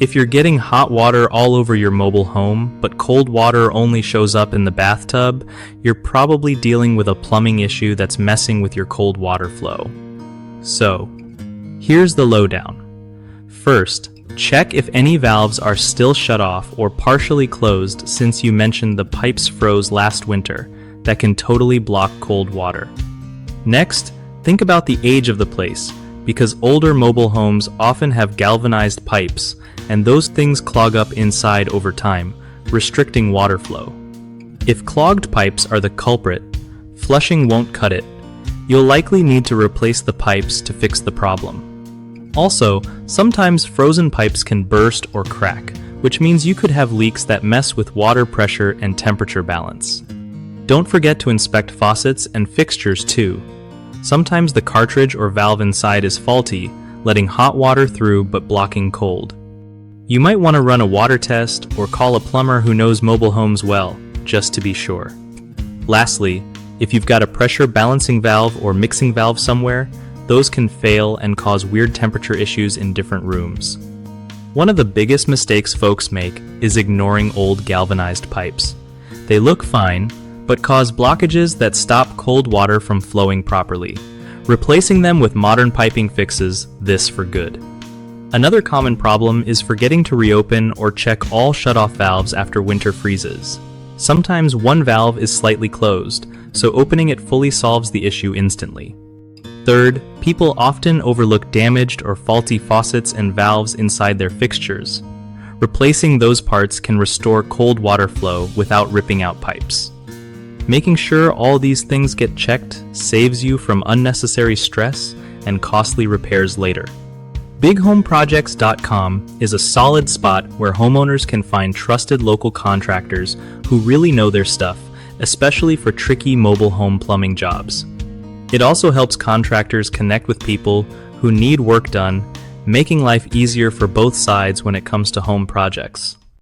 If you're getting hot water all over your mobile home, but cold water only shows up in the bathtub, you're probably dealing with a plumbing issue that's messing with your cold water flow. So, here's the lowdown. First, check if any valves are still shut off or partially closed, since you mentioned the pipes froze last winter. That can totally block cold water. Next, think about the age of the place, because older mobile homes often have galvanized pipes, and those things clog up inside over time, restricting water flow. If clogged pipes are the culprit, flushing won't cut it. You'll likely need to replace the pipes to fix the problem. Also, sometimes frozen pipes can burst or crack, which means you could have leaks that mess with water pressure and temperature balance. Don't forget to inspect faucets and fixtures too. Sometimes the cartridge or valve inside is faulty, letting hot water through but blocking cold. You might want to run a water test or call a plumber who knows mobile homes well, just to be sure. Lastly, if you've got a pressure balancing valve or mixing valve somewhere, those can fail and cause weird temperature issues in different rooms. One of the biggest mistakes folks make is ignoring old galvanized pipes. They look fine, but cause blockages that stop cold water from flowing properly. Replacing them with modern piping fixes this for good. Another common problem is forgetting to reopen or check all shutoff valves after winter freezes. Sometimes one valve is slightly closed, so opening it fully solves the issue instantly. Third, people often overlook damaged or faulty faucets and valves inside their fixtures. Replacing those parts can restore cold water flow without ripping out pipes. Making sure all these things get checked saves you from unnecessary stress and costly repairs later. BigHomeProjects.com is a solid spot where homeowners can find trusted local contractors who really know their stuff, especially for tricky mobile home plumbing jobs. It also helps contractors connect with people who need work done, making life easier for both sides when it comes to home projects.